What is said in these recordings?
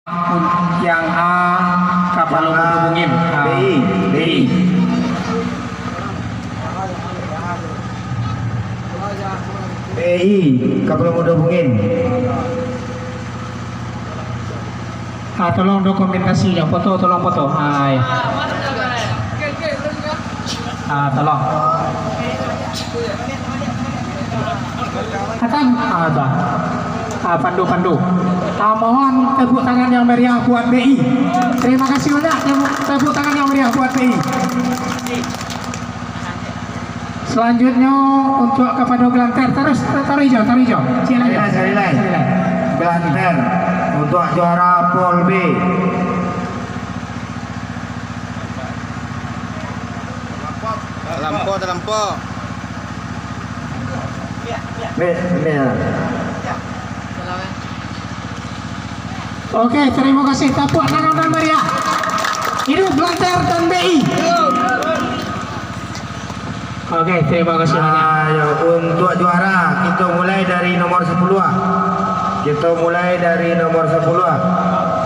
Yang A kapal hubungin BI kapal hubungin. Tolong dokumentasinya, tolong foto. Tolong. Ada. Pandu. Mohon tepuk tangan yang meriah buat BI. Terima kasih banyak tepuk tangan yang meriah buat BI. Selanjutnya untuk kepada Gelanter, taruh hijau. Silakan. Gelanter untuk juara Pol B. Lampu. Oke, terima kasih. Tepuk tangan dan meriah. Hidup Gelanter dan BI. Oke, terima kasih banyak. Ayo, untuk juara kita mulai dari nomor 10.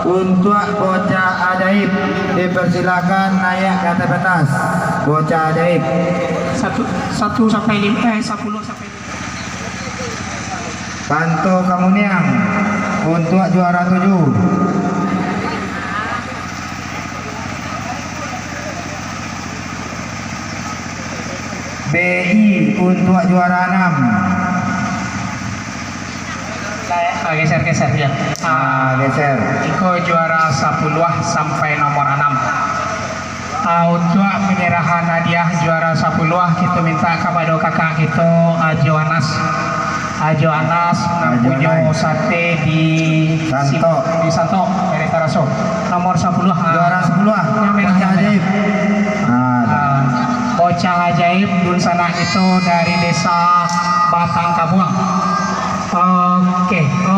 Untuk bocah ajaib dipersilakan naik ke atas pentas. Bocah ajaib 10 sampai 5. Panto Kamuniang untuk juara 7. BI untuk juara 6. Geser ya. Geser. Iko juara 10 sampai nomor 6. Untuk penyerahan hadiah juara 10 kita minta kepada kakak kita Ajo Anas punya sate di Santo dari Taraso. Nomor 10 Juara 10 yang merah ajaib. Bocah ajaib dun sana itu dari desa Batang Kabuang.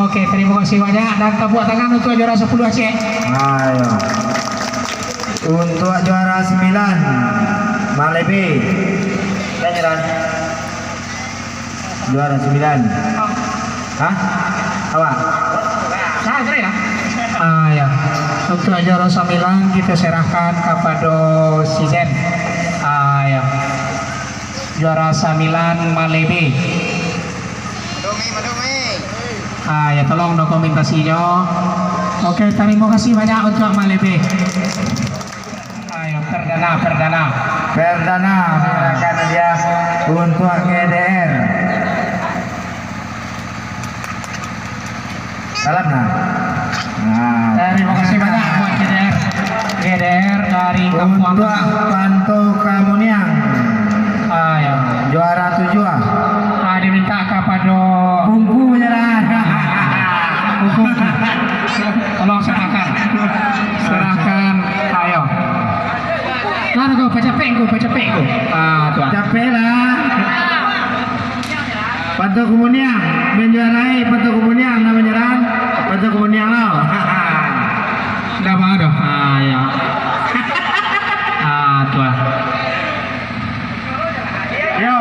Oke, terima kasih banyak dan tepuk tangan untuk juara 10 Aceh. Ayo. Untuk juara 9 Malebi. Juara 9. Hah? Apa? Ya. Ya. Untuk juara 9 kita serahkan kepada Sizen. Ya. Juara 9 Malebi. Ya, tolong dokumentasinya. Oke, terima kasih banyak untuk Malebi. Ayo, Perdana. Silakan dia untuk GDR. Salam Terima kasih banyak buat GDR dari Kampung untuk Panto Kamuniang. Ya. Juara 7. Diminta kepada Bungku menyerah. tolong serahkan. Ayo. Gue capek. Tuan. Capek lah. Panto Kamuniang menjuarai Panto Kamuniang nama menyerang Panto Kamuniang lo. Udah mau dong. Ya. Tuan. Yo.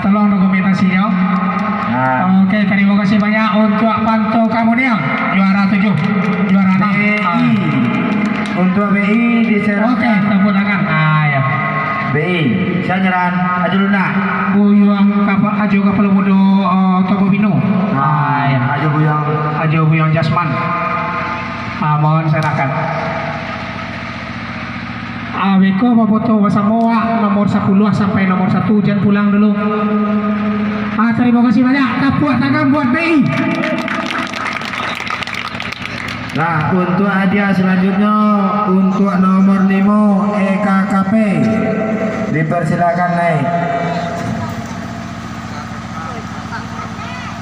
Tolong dokumentasinya. Oke, terima kasih banyak untuk Panto Kamuniang juara 7, juara 6. Untuk BI diserahkan. Oke, tepuk tangan. Ya. BI, saya nyeran Aju Luna. Buyang Aju kapal muda Tobo Bino. Ya. Aju Buyang Jasman. Mohon serahkan. Beko Boboto Wasamoa nomor 10 sampai nomor 1 jangan pulang dulu. Terima kasih banyak. Tepuk tangan buat BI. Nah, untuk hadiah selanjutnya untuk nomor 5 EKKP dipersilakan naik.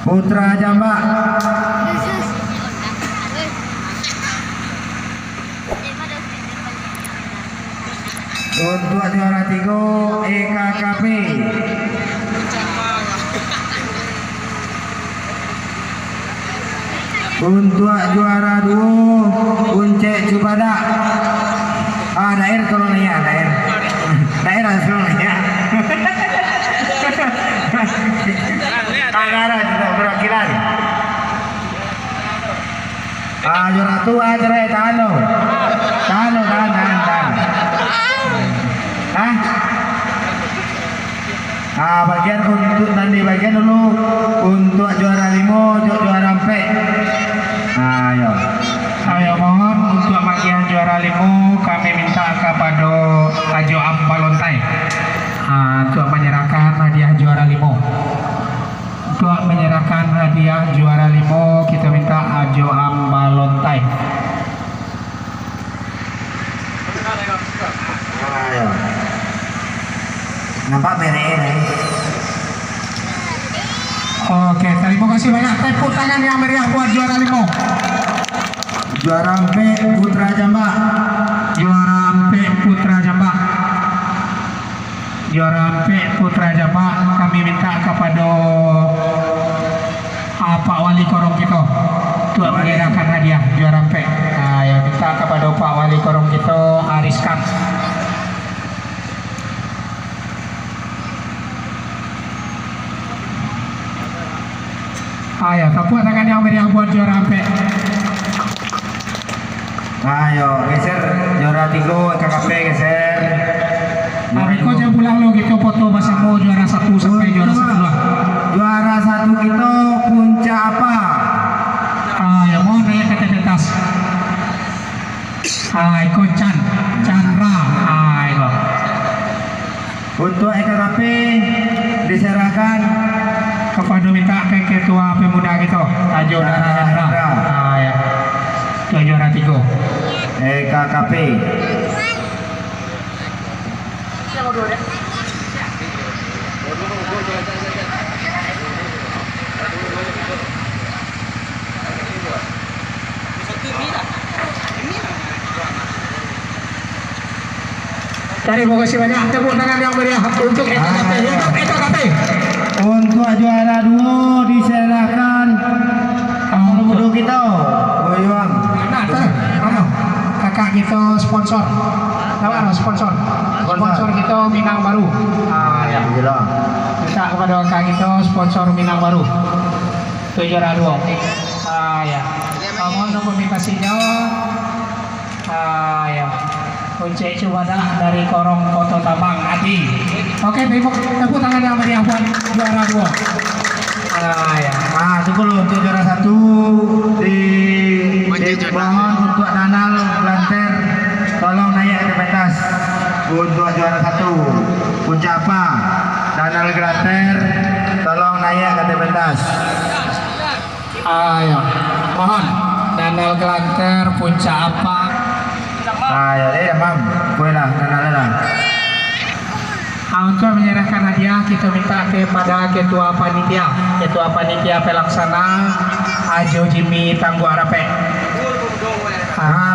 Putra Jambak. Untuk juara 3 EKKP. Untuk juara 2 Unce Cupada. Daerah tolong ya, daerah tolong ya. Anggaran juga perwakilan. Juara tua cerai tahan lo. Tahan. Bagian untuk nanti bagian dulu untuk juara 5, juara 4. Ayo mohon untuk bagian juara 5 kami minta kepada Ajo Ambalontai untuk menyerahkan hadiah juara 5. Untuk menyerahkan hadiah juara 5 kita minta Ajo Ambalontai. Nampak merek nih. Oke, terima kasih banyak. Tepuk tangan yang meriah buat juara 5. Juara 4 Putra Jambak. Juara 4 Putra Jambak. Juara 4 Putra Jambak kami minta kepada Pak Wali Korong kita untuk menyerahkan hadiah juara 4. Yang minta kepada Pak Wali Korong kita Ariskan. Ayo, tepuk tangan yang meriah buat juara 4. Ayo, geser juara 3 KKP geser. Kau jangan pulang lo gitu foto bersama juara 1 sampai juara 10. Juara 1 kita puncak apa? Ayo, mau naik ke atas. Ayo, Chandra. Ayo. Untuk KKP diserahkan kepada minta ke ketua pemuda gitu Ajo Narendra. Ya. Ke juara 3 KKP. Terima kasih banyak. Tepuk tangan yang meriah untuk EKKP. Untuk juara 2 diserahkan untuk kita. Goyang. Mana? Kakak kita sponsor. Mana sponsor? Sponsor kita Minang Baru. Ya. Minta kepada kakak kita sponsor Minang Baru. Itu juara 2. Ya. Mohon notifikasinya. Ya. Kunci Cubadah dari Korong Koto Tabang Adi. Oke, tepuk tangan yang meriah buat juara 2. Ya. Tunggu dulu untuk juara 1 mohon untuk Danal Glanter tolong naik ke pentas. Untuk juara 1 puncak apa? Danal Glanter tolong naik ke pentas. Ayo, mohon Danal Glanter puncak apa? Ya mam, kue lah, Danal. Untuk menyerahkan hadiah kita minta kepada ketua panitia pelaksana Ajo Jimmy Tangguh Arape.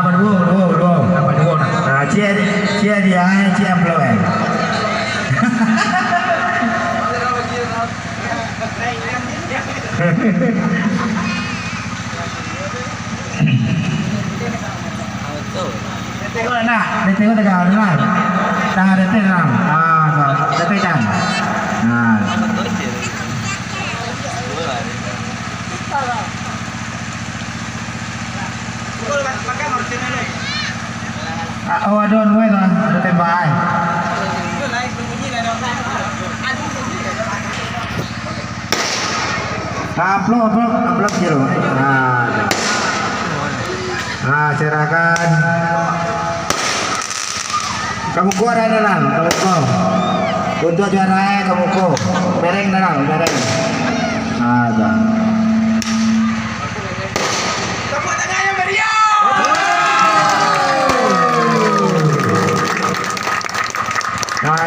Berdua. Nah, cia dia, cia blow. Tengok nak, dia tengok tegang lah. Dah ada tegang. Dah tegang. Adon gue lah, ada tembakan. Upload je lo. Serahkan. Kamu ko ada dalam, kamu ko. Untuk juara kamu ko. Bereng dalam, bereng. Ada. Tepuk tangan yang meriah.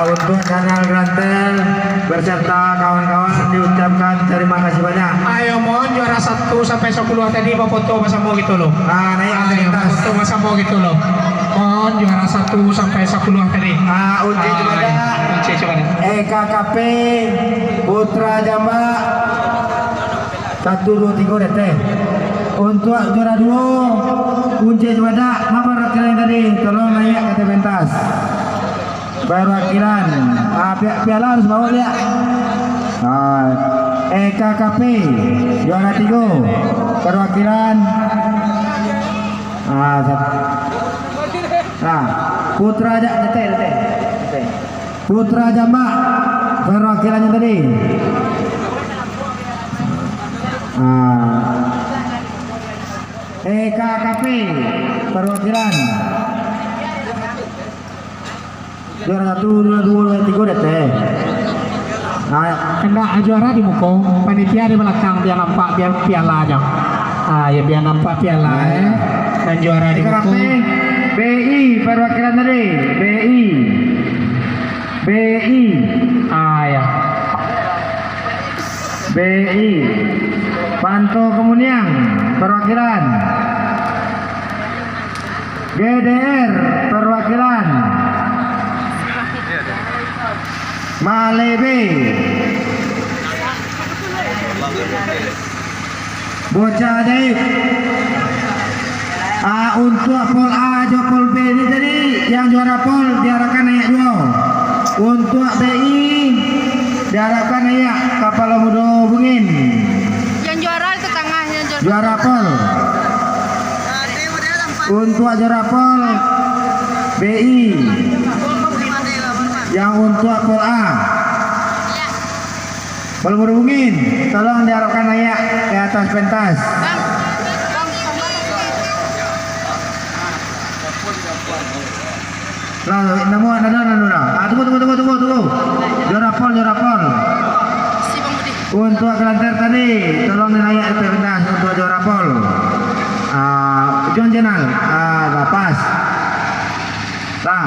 Untuk Danal Grantel berserta kawan-kawan diucapkan terima kasih banyak. Ayo mohon juara 1 sampai 10 tadi foto bersama gitu loh. Naik atas. Foto bersama gitu loh. Mohon juara 1 sampai 10 tadi. Kunci coba. EKKP Putra Jambak 1, 2, 3 DT. Untuk juara 2 kunci coba. Apa rakilan tadi? Tolong naik ke pentas. Perwakilan piala harus bawa dia. EKKP juara 3 perwakilan Nah, Putra Putra Jambak perwakilannya tadi. EKKP perwakilan juara 1, 2, 3 DT. Hendak juara di muka, panitia di belakang biar nampak biar pialanya. Ya biar nampak piala dan juara di muka. EKKP BI perwakilan tadi. BI. Ya. BI Panto Kemuniang perwakilan. GDR perwakilan. Malebe Bocah Ajaib. Untuk pol A jo pol B ini tadi yang juara pol diarahkan naik 2. Untuk BI diarahkan naik kapal mudo bungin. Yang juara ke tengahnya Juara pol. Untuk juara pol BI. Yang untuk pol A belum berhubungin, tolong diarahkan naik ke atas pentas. Lalu nemu ada tunggu. Juara pol. Untuk kelantar tadi, tolong naik ke pentas untuk juara pol. John Jenal, pas. Nah.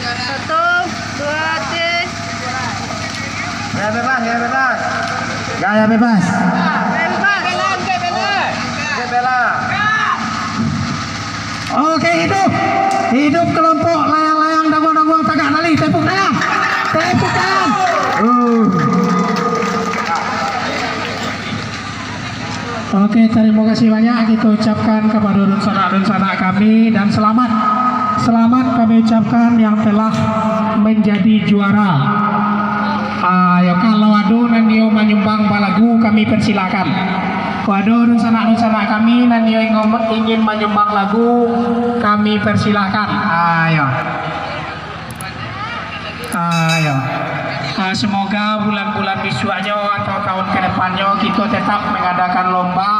1, 2, 3. Gaya bebas. Oke, hidup kelompok layang-layang daguang-daguang tagak nali. Tepuk tangan. Oke, terima kasih banyak kita ucapkan kepada dunsana kami dan selamat kami ucapkan yang telah menjadi juara. Kalau ada nanti menyumbang balagu kami persilakan. Kalau dunsana kami nanti ingin menyumbang lagu kami persilakan. Ayo. Semoga bulan-bulan besok aja atau tahun kedepannya kita tetap mengadakan lomba